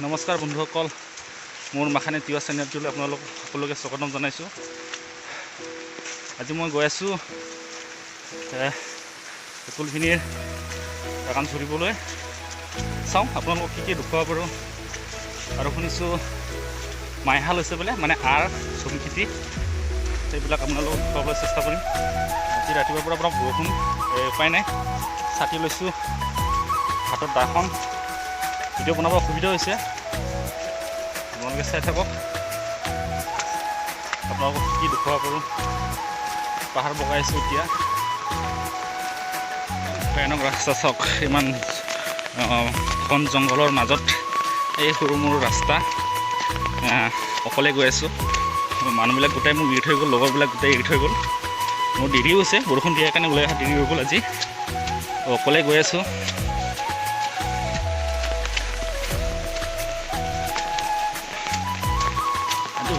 নমস্কাৰ বন্ধুসকল, মোৰ মাখানি তিৱা চেনেলটোলৈ আপোনালোক সকলোকে স্বাগতম জনাইছোঁ। আজি মই গৈ আছোঁ ফুলখিনিৰ বাগান চৰিবলৈ। চাওঁ আপোনালোকক কি দেখুৱাব পাৰোঁ। আৰু শুনিছোঁ মাইহাল হৈছে বোলে, মানে চুম খেতি, সেইবিলাক আপোনালোকক দেখুৱাবলৈ চেষ্টা কৰিম। আজি ৰাতিপুৱাৰ পৰা বৰষুণ, উপায় নাই, ছাতি লৈছোঁ, হাতত দাখন, ভিডিঅ' বনাব অসুবিধা হৈছে। আপোনালোকে চাই থাকক, আপোনালোকক কি দেখুৱাব পাৰোঁ। পাহাৰ বগাইছোঁ এতিয়া, ভয়ানক ৰাস্তা চাওক, ইমান ঘন জংঘলৰ মাজত এই সৰু সৰু ৰাস্তা, অকলে গৈ আছোঁ। মানুহবিলাক গোটাই মোক এৰি থৈ গ'ল, লগৰবিলাক গোটাই এৰি থৈ গ'ল। মোৰ দেৰিও হৈছে, বৰষুণ দিয়াৰ কাৰণে ওলাই অহা দেৰি হৈ গ'ল। আজি অকলে গৈ আছোঁ।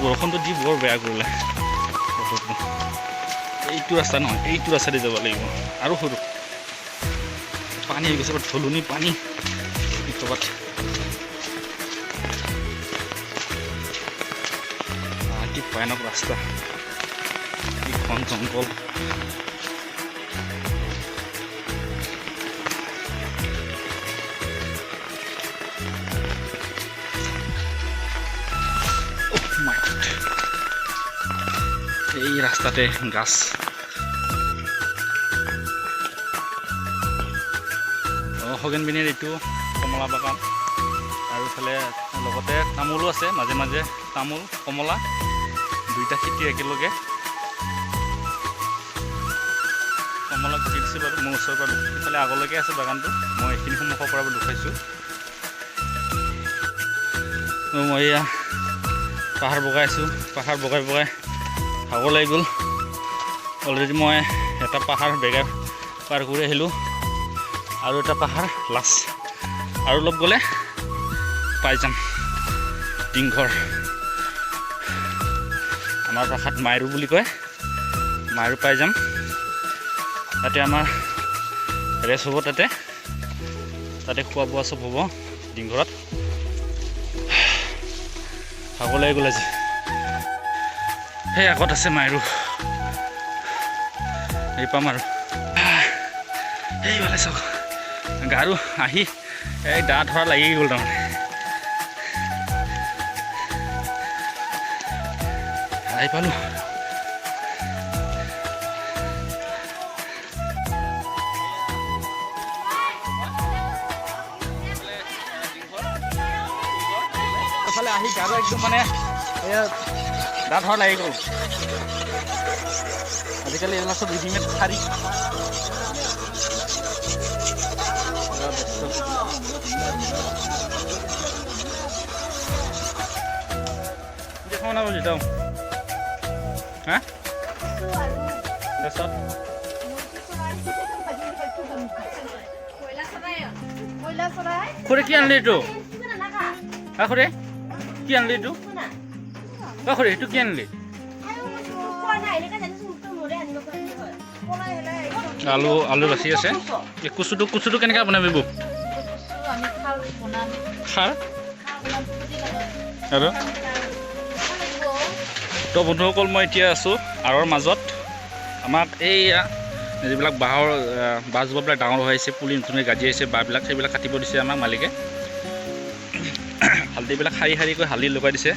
বৰষুণটো দি বৰ বেয়া কৰিলে বতৰটো। এইটো ৰাস্তা নহয়, এইটো ৰাস্তাতে যাব লাগিব। আৰু সৰু পানী হৈ গৈছে, ধলনি পানী ক'ৰবাত। কি ভয়ানক ৰাস্তা, কি ঘন জংঘল। এই ৰাস্তাতে গাছ, সগেনবিনিৰ এইটো কমলা বাগান, আৰু ইফালে লগতে তামোলো আছে। মাজে মাজে তামোল কমলা দুইটা খেতি একেলগে। কমলা গুটি দিছে বাৰু মোৰ ওচৰৰ পৰা, ইফালে আগলৈকে আছে বাগানটো। মই এইখিনি সন্মুখৰ পৰা দেখুৱাইছোঁ। মই এয়া পাহাৰ বগাইছোঁ, পাহাৰ বগাই বগাই ভাগৰ লাগি গ'ল। অলৰেডি মই এটা পাহাৰ বেগাই পাৰ কৰি আহিলোঁ, আৰু এটা পাহাৰ লাষ্ট, আৰু অলপ গ'লে পাই যাম টিংঘৰ। আমাৰ ভাষাত মাইৰু বুলি কয়, মাইৰু পাই যাম। তাতে আমাৰ ৰেষ্ট হ'ব, তাতে খোৱা বোৱা চব হ'ব টিংঘৰত। ভাগৰ লাগি গ'ল আজি। সেই আগত আছে মাইৰু, এই পাম আৰু এইফালে চাওক। গাৰু আহি এই দা ধৰা লাগি গ'ল তাৰমানে। আহি পালোঁ। এইফালে আহি গাৰু একদম মানে দা ধৰা লাগি গ'ল। আজিকালি এইবিলাক চব ৰেডিমেড শাৰী। বনাব যেটাও হা খুড়ে কি আনলি এইটো? খুড়ে কি আনলি এইটো? খুড়ে এইটো কি আনলি? আলু বাচি আছে। কুচুটো কেনেকৈ বনাবি বুক? খাৰ আৰু তো বন্ধুসকল, মই এতিয়া আছোঁ আৰৰ মাজত। আমাক এইয়া যিবিলাক বাঁহজোপাবিলাক ডাঙৰ হৈ আহিছে, পুলি নতুনকৈ গাজি আহিছে, বাঁহবিলাক সেইবিলাক কাটিব দিছে আমাক মালিকে। হালধিবিলাক শাৰী শাৰীকৈ হালধি লগাই দিছে।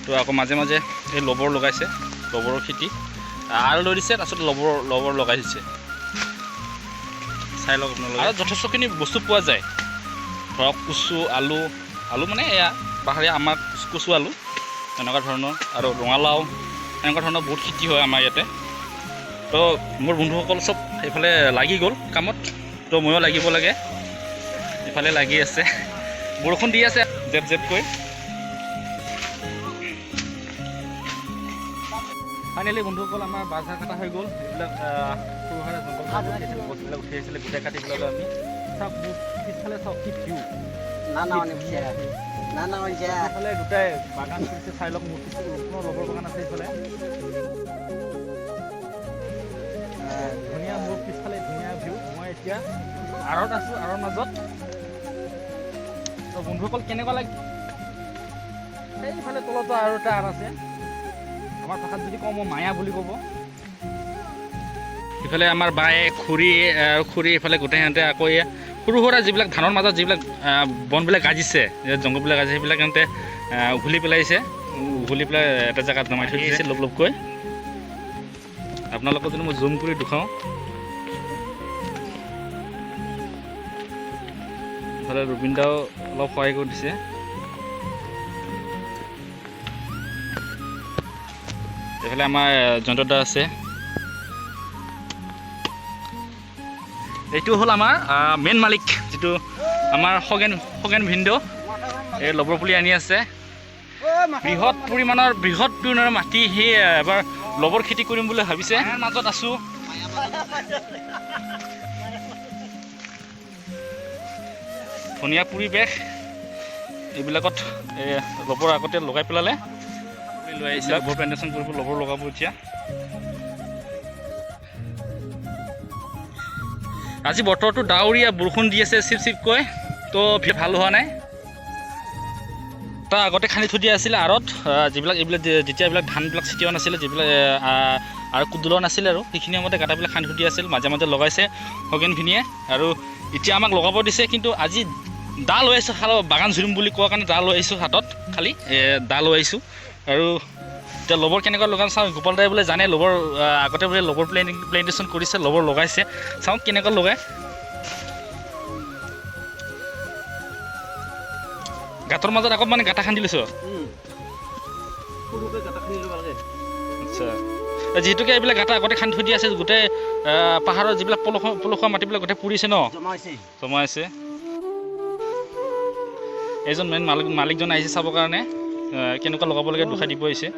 তো আকৌ মাজে মাজে এই লবৰ লগাইছে, লবৰৰ খেতি আৰু লৈ দিছে। তাৰপিছত লবৰ লগাই দিছে। চাই লওক আপোনালোকে। আৰু যথেষ্টখিনি বস্তু পোৱা যায়, ধৰক কচু, আলু মানে এয়া পাহাৰীয়া আমাৰ কচু আলু এনেকুৱা ধৰণৰ, আৰু ৰঙালাও, এনেকুৱা ধৰণৰ বহুত খেতি হয় আমাৰ ইয়াতে। তো মোৰ বন্ধুসকল চব এইফালে লাগি গ'ল কামত, তো ময়ো লাগিব লাগে। এইফালে লাগি আছে, বৰষুণ দি আছে জেপ জেপকৈ। ফাইনেলি বন্ধুসকল, আমাৰ বাজাৰ কটা হৈ গ'ল। এইবিলাক সৰু সুৰা জংঘল গছবিলাক উঠি আহিছিলে, গোটেই কাটি পেলালোঁ আমি। চাওক মোৰ পিছফালে চাওক কি ভিউ। এইফালে দুটাই বাগান কৰিছে, চাই লওক। মোৰ পিছফালে লগৰ বাগান আছে এইফালে, ধুনীয়া। মোৰ পিছফালে ধুনীয়া ভিউ। মই এতিয়া আৰত আছোঁ, আৰৰ মাজত। তো বন্ধুসকল কেনেকুৱা লাগে এইফালে তলতো আৰু এটা আৰ আছে আমাৰ ভাষাত যদি কওঁ মই মায়া বুলি ক'ব ইফালে আমাৰ বায়ে খুৰী আৰু খুৰী ইফালে গোটেই সিহঁতে আকৌ সৰু সুৰা যিবিলাক ধানৰ মাজত যিবিলাক বনবিলাক গাজিছে জংঘলবিলাক গাজিছে সেইবিলাক সিহঁতে উঘলি পেলাইছে উঘলি পেলাই এটা জেগাত নমাই থৈ দিছে লবকৈ আপোনালোকক যদি মই জুম কৰি দেখুৱাওঁ ইফালে ৰুবিন দাও অলপ সহায় কৰি দিছে এইফালে আমাৰ জয়ন্ত দা আছে এইটো হ'ল আমাৰ মেইন মালিক যিটো আমাৰ খগেন ভিনদেউ এই লবৰ পুলি আনি আছে বৃহৎ পৰিমাণৰ মাটি সি এবাৰ লবৰ খেতি কৰিম বুলি ভাবিছে মাজত আছোঁ ধুনীয়া পৰিৱেশ এইবিলাকত লবৰ আগতে লগাই পেলালে লৈ আহিছে লবৰ প্লেণ্টেশ্যন কৰিব লবৰ লগাব এতিয়া আজি বতৰটো ডাৱৰীয়া বৰষুণ দি আছে চিপ চিপকৈ তো ভাল হোৱা নাই তাৰ আগতে খান্দি থৈ দিয়া আছিলে আৰত যিবিলাক এইবিলাক যেতিয়া এইবিলাক ধানবিলাক ছিটিওৱা নাছিলে যিবিলাক আৰু কুদুলোৱা নাছিলে আৰু সেইখিনি সময়তে গাঁটাবিলাক খান্দি থৈ দিয়া আছিল মাজে মাজে লগাইছে খগেনখিনিয়ে আৰু এতিয়া আমাক লগাব দিছে কিন্তু আজি দা লৈ আহিছোঁ বাগান ঝুৰিম বুলি কোৱাৰ কাৰণে দা লৈ আহিছোঁ হাতত খালি দা লৈ আহিছোঁ আৰু এতিয়া লবৰ কেনেকুৱা লগাম চাওঁ গোপাল দাই বোলে জানে লবৰ আগতে বোলে লবৰ প্লেণ্টেশ্যন কৰিছে লবৰ লগাইছে চাওঁ কেনেকুৱা লগাই গাঁতৰ মাজত আকৌ মানে গাঁটা খান্দি লৈছোঁ আচ্ছা যিহেতুকে এইবিলাক গাঁটা আগতে খান্দি থৈ দিয়া আছে গোটেই পাহাৰৰ যিবিলাক পলসুৱা মাটিবিলাক গোটেই পুৰিছে ন জমা আছে এজন মেইন মালিকজন আহিছে চাবৰ কাৰণে কেনেকুৱা লগাব লাগে দুখাই দিব আহিছে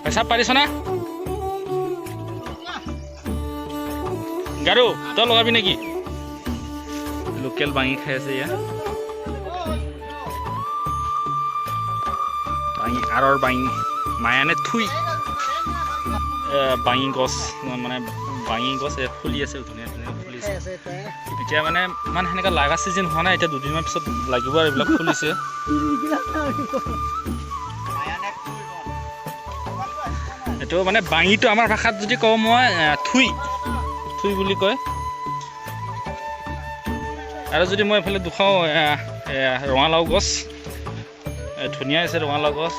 পেচাব পাৰিছ না গাৰু তই লগাবি নেকি লোকেল বাঙি খাই আছে ইয়াত বাঙি আৰৰ বাঙি মায়ানে থুই বাঙি গছ মানে বাঙি গছ ফুলি আছে ধুনীয়া ধুনীয়া ফুলিছে এতিয়া মানে ইমান সেনেকুৱা লাগা চিজন হোৱা নাই এতিয়া দুদিনমান পিছত লাগিব আৰু এইবিলাক ফুলিছে এইটো মানে বাঙিটো আমাৰ ভাষাত যদি কওঁ মই থুই বুলি কয় আৰু যদি মই এইফালে দুখাওঁ ৰঙালাও গছ ধুনীয়া হৈছে ৰঙালাও গছ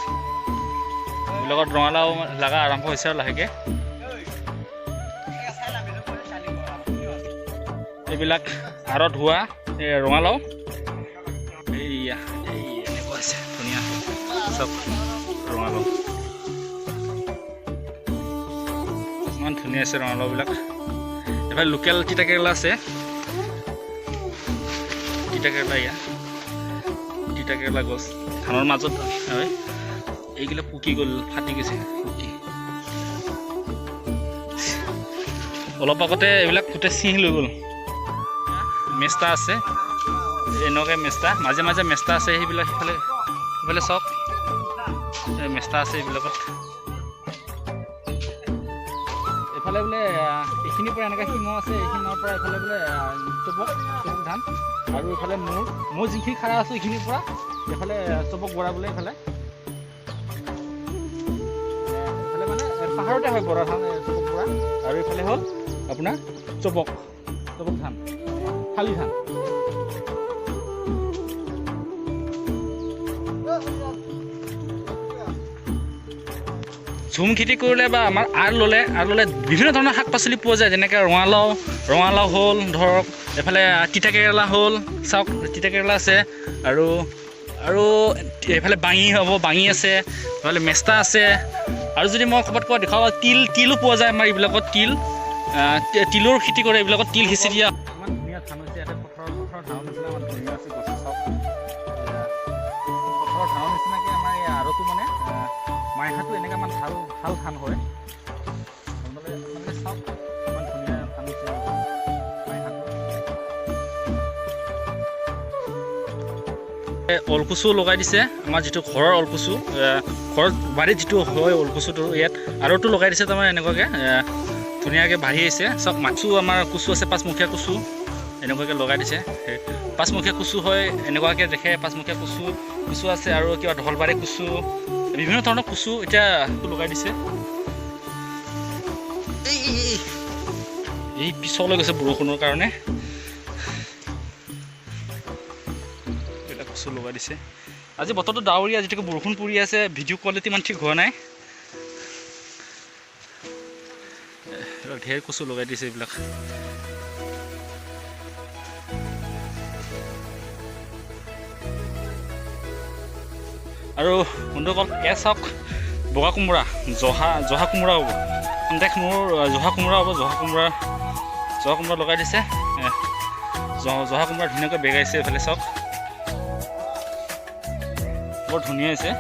এইবিলাকত ৰঙালাও লগা আৰম্ভ হৈছে আৰু লাহেকৈ এইবিলাক আৰত হোৱা ৰঙালাও এইয়া এনেকুৱা হৈছে ধুনীয়া চব ৰঙালাও ইমান ধুনীয়া আছে ৰঙালাওবিলাক এইফালে লোকেল তিতা কেৰেলা আছে তিতা কেৰেলা ইয়াত তিতা কেৰেলা গছ ধানৰ মাজত হয় এইগিলা পকি গ'ল ফাটি গৈছে পকি অলপ আগতে এইবিলাক গোটেই চিঙি লৈ গ'ল মেষ্টা আছে এনেকুৱাই মেষ্টা মাজে মাজে মেষ্টা আছে সেইবিলাক সেইফালে চাওক মেষ্টা আছে এইবিলাকত এইফালে বোলে এইখিনিৰ পৰা এনেকৈ শিঙৰ আছে এইখিনিৰ পৰা এইফালে বোলে চবক ধান আৰু এইফালে মোৰ যিখিনি খাৰা আছোঁ এইখিনিৰ পৰা এইফালে চবক বৰা বোলে এইফালে মানে পাহাৰতে হয় বৰা ধান চবক বৰা আৰু এইফালে হ'ল আপোনাৰ চবক ধান শালি ধান ঝুম খেতি কৰিলে বা আমাৰ আৰ ল'লে বিভিন্ন ধৰণৰ শাক পাচলি পোৱা যায় যেনেকৈ ৰঙালাও হ'ল ধৰক এইফালে তিতা কেৰেলা হ'ল চাওক তিতা কেৰেলা আছে আৰু এইফালে বাঙি আছে এইফালে মেষ্টা আছে আৰু যদি মই ক'ৰবাত কোৱা দেখাওঁ তিলো পোৱা যায় আমাৰ এইবিলাকত তিলৰ খেতি কৰে এইবিলাকত তিল সিঁচি দিয়া ইমান ধুনীয়া ধান হৈছে ইয়াতে পথাৰৰ ধানৰ নিচিনা ইমান ধুনীয়া আছে গছ চাওক পথাৰৰ ধানৰ নিচিনাকৈ আমাৰ এই আৰত ধানটো মানে মাইহাটো এনেকৈ ইমান ভাল ভাল ধান হয় আপোনালোকে চাওক ইমান ধুনীয়া ধান হৈছে মাইহাটো ওলকচু লগাই দিছে আমাৰ যিটো ঘৰৰ ওলকচু ঘৰত বাৰীত যিটো হয় ওলকচুটো ইয়াত আৰুটো লগাই দিছে তাৰমানে এনেকুৱাকৈ ধুনীয়াকৈ বাঢ়ি আহিছে চাওক মাছো আমাৰ কচু আছে পাঁচমুখীয়া কচু এনেকুৱাকৈ লগাই দিছে পাঁচমুখীয়া কচু হয় এনেকুৱাকৈ দেখে পাঁচমুখীয়া কচু আছে আৰু কিবা ঢলবাৰী কচু বিভিন্ন ধৰণৰ কচু এতিয়া লগাই দিছে এই পিছলৈ গৈছে বৰষুণৰ কাৰণে এইবিলাক কচু লগাই দিছে আজি বতৰটো ডাৱৰীয়া যিটো বৰষুণ পৰি আছে ভিডিঅ' কোৱালিটি ইমান ঠিক হোৱা নাই ঢেৰ কচু লগাই দিছে এইবিলাক আৰু বন্ধুসকল চাওক বগা কোমোৰা জহা কোমোৰা হ'ব সন্দেহ মোৰ জহা কোমোৰা হ'ব জহা কোমোৰা লগাই দিছে জহা কোমোৰা ধুনীয়াকৈ বেগাইছে এইফালে চাওক বৰ ধুনীয়া হৈছে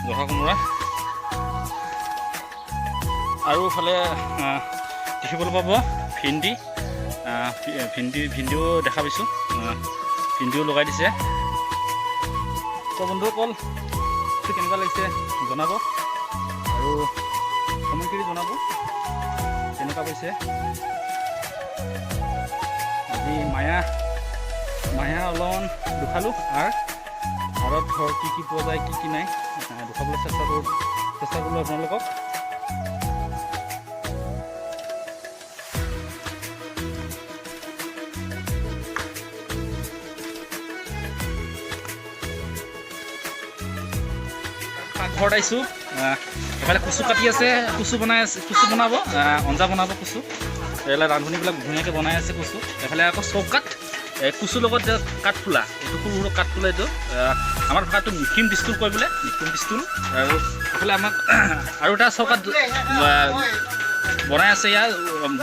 জহা কোমোৰা আৰু ইফালে দেখিবলৈ পাব ভিন্দিও দেখা পাইছোঁ ভিন্দিও লগাই দিছে তো বন্ধুসকল কেনেকুৱা লাগিছে জনাব আৰু কমেণ্ট কৰি জনাব কেনেকুৱা পাইছে আজি মায়া অলপমান দুখালোঁ আৰু ধৰ কি পোৱা যায় কি নাই দুখাবলৈ চেষ্টা কৰিলোঁ আপোনালোকক ঘৰত আহিছোঁ এফালে কচু কাটি আছে কচু বনাব আঞ্জা বনাব কচু এইবিলাক ৰান্ধনিবিলাক ধুনীয়াকৈ বনাই আছে কচু এফালে আকৌ চৌকাত কচুৰ লগত কাঠফুলা এইটো সৰু সৰু কাঠফুলা এইটো আমাৰ ভাষাটো মিকিম পিষ্টুল কয় বোলে মিকিম পিষ্টুল আৰু এইফালে আমাক আৰু এটা চৌকাত বনাই আছে ইয়াৰ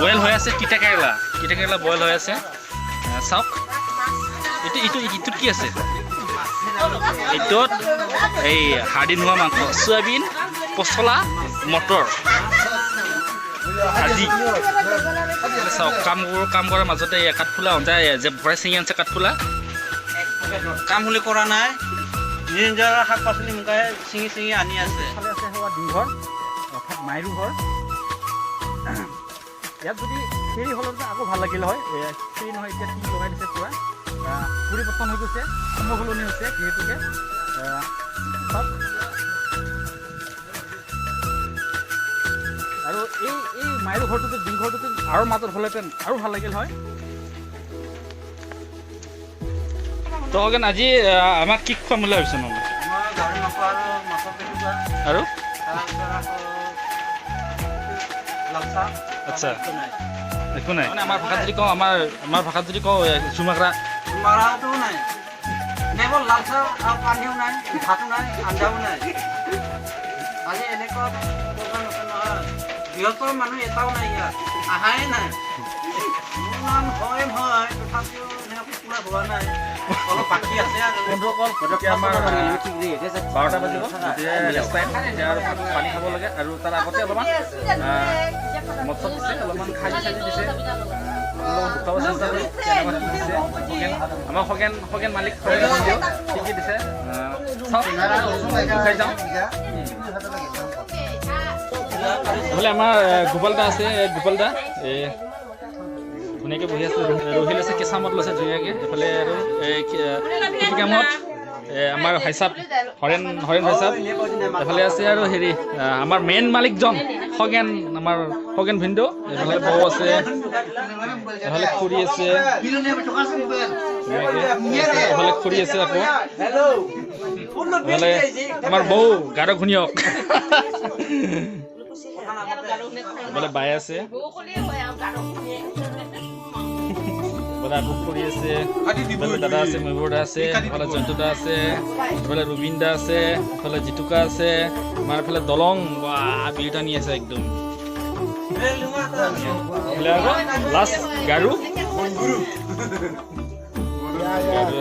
বইল হৈ আছে তিতা কেৰেলা বইল হৈ আছে চাওক ইটোত কি আছে এইটোত এই হাৰ্ডি নোহোৱা মাংস চয়াবিন পচলা মটৰ ভাজি চাওক কাম কৰাৰ মাজতে কাঠফুলা অঞ্জা যে ভৰাই ছিঙি আনিছে কাঠফুলা কাম বুলি কৰা নাই নিজৰ শাক পাচলি মুখাই ছিঙি আনি আছে ডিঘৰ অৰ্থাৎ মাইৰু ঘৰ ইয়াত যদি সেই হ'লতে আকৌ ভাল লাগিল হয় সেই নহয় এতিয়া টিং লগাই দিছে পূৰা পৰিৱৰ্তন হৈ গৈছে সমসলনি হৈছে যিহেতুকে আৰু এই মাইৰু ঘৰটোতে ডিং ঘৰটোতে আৰু মাজত হ'লেহেঁতেন আৰু ভাল লাগিল হয় তো আজি আমাক কি খুৱাম বুলি ভাবিছে নহ'লে আৰু আচ্ছা একো নাই মানে আমাৰ ভাষাত যদি কওঁ আমাৰ ভাষাত যদি কওঁ চুমাকৰা মাৰাটো নাই কেৱল লাল চাহ আৰু পানীও নাই ভাতো নাই আঞ্জাও নাই আজি এনেকুৱা প্ৰগ্ৰাম আছে নহয় বৃহত্তৰ মানুহ এটাও নাই ইয়াত আহাই নাই মোৰ নাম হয় তথাপিও এনেকৈ পুৰা হোৱা নাই অলপ বাকী আছে আৰু আমাৰ 12টা বাজিব পানী খাব লাগে আৰু তাৰ আগতে অলপমান মচলা দিছে অলপমান খাজি দিছে দুটাব চেষ্টা কৰি আমাৰ খগেন মালিক কি কি দিছে খাই যাওঁ এইফালে আমাৰ গোপাল দা আছে গোপাল দা ধুনীয়াকৈ বহি আছে ৰহিল আছে কেঁচামত লৈছে ধুনীয়াকৈ এইফালে আৰু কামত আমাৰ ভাইচাপ হৰেণ ভাইচাপ এইফালে আছে আৰু হেৰি আমাৰ মেইন মালিকজন আমাৰ খগেন ভিন্দু এইফালে বৌ আছে এইফালে খুৰী আছে এইফালে খুৰী আছে আকৌ এইফালে আমাৰ বৌ গাৰ ঘূণীয়ক এইফালে বাই আছে কৰি আছে দাদা আছে ময়ূৰ দা আছে এইফালে জয়ন্ত দা আছে এইফালে ৰুবিন দা আছে এইফালে জিতুকা আছে আমাৰ এইফালে দলং বিল টানি আছে একদম লাষ্ট গাৰু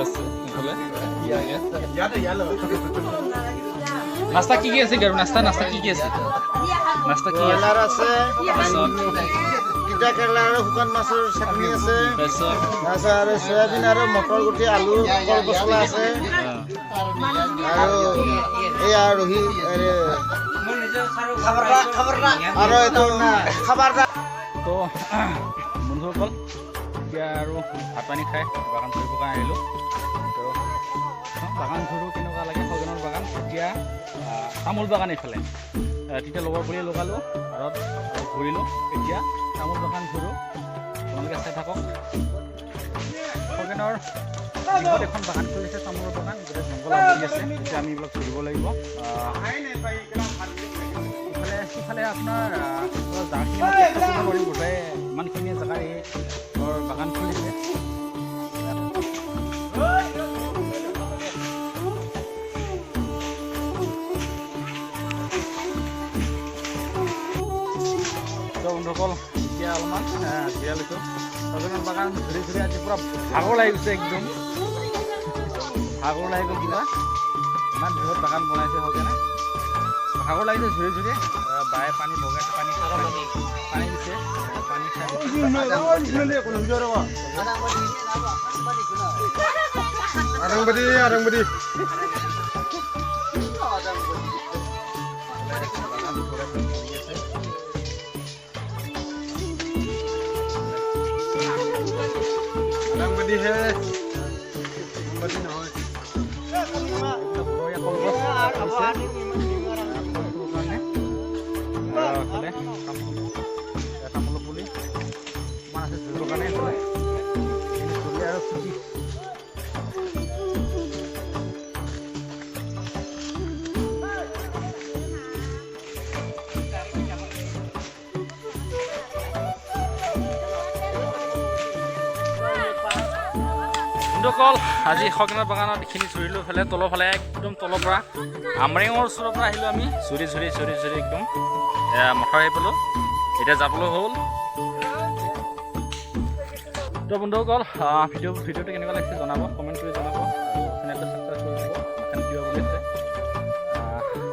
আছে এইফালে নাস্তা কি আছে গাৰু নাস্তা কি আছে নাস্তা কি আছে ব্ৰইলাৰ আছে তাৰপিছত তিতা কেৰেলা আৰু শুকান মাছৰ চাটনি আছে তাৰপিছত তাৰপিছত আৰু চয়াবিন আৰু মটৰ গুটি আলু কল পচলা আছে আৰু এয়া ৰহি মোৰ নিজৰ চাৰু খাবৰ আৰু এইটো খাবাৰ তো বন্ধুসকল এতিয়া আৰু ভাত পানী খাই বাগান ফুৰিবৰ কাৰণে আহিলোঁ তো বাগান ঘূৰোঁ কেনেকুৱা লাগে খগেনৰ বাগান এতিয়া তামোল বাগান এইফালে তেতিয়া লগৰ বুলি লগালোঁ আৰু ঘূৰিলোঁ এতিয়া তামোল বাগান ঘূৰোঁ আপোনালোকে চাই থাকক খগেনৰ বিহত এখন বাগান খুলিছে তামোলৰ বাগান গোটেই জংঘল আৱৰি আছে এতিয়া আমি এইবিলাক ঘূৰিব লাগিব সিফালে আপোনাৰ জাগাখিনি কৰি গোটেই ইমানখিনি জেগা এই বাগান খুলিছে বন্ধুসকল এতিয়া অলপমান জিৰা লৈছোঁ খগেনৰ বাগান ঘূৰি আজি পূৰা ভাগৰ লাগি গৈছে একদম ভাগৰ লাগি গ'ল কিবা ইমান বৃহৎ বাগান বনাইছে খগেনে ভাগৰ লাগিছে ঝুৰি বায়ে পানী বগাই পানী দিছে পানী খাই আৰংবাদী হে নহয় তামোলৰ পুলি ইমান আছে জুইৰ কাৰণে এইফালে আৰু ফুটি বন্ধুসকল আজি খগেনৰ বাগানত এইখিনি চুৰিলোঁ ফালে তলৰ ফালে একদম তলৰ পৰা আমৰেঙৰ ওচৰৰ পৰা আহিলোঁ আমি চুৰি একদম মথাৰ আহি পালোঁ এতিয়া যাবলৈ হ'ল তো বন্ধুসকল ভিডিঅ'টো কেনেকুৱা লাগিছে জনাব কমেণ্ট কৰি জনাব চেনেলটো ছাবস্ক্ৰাইব কৰি দিব ভিডিঅ' বুলি আছে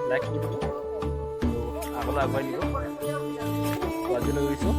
লাইক কৰি দিব আগলৈ আগুৱাই নিব আজিলৈ গৈছোঁ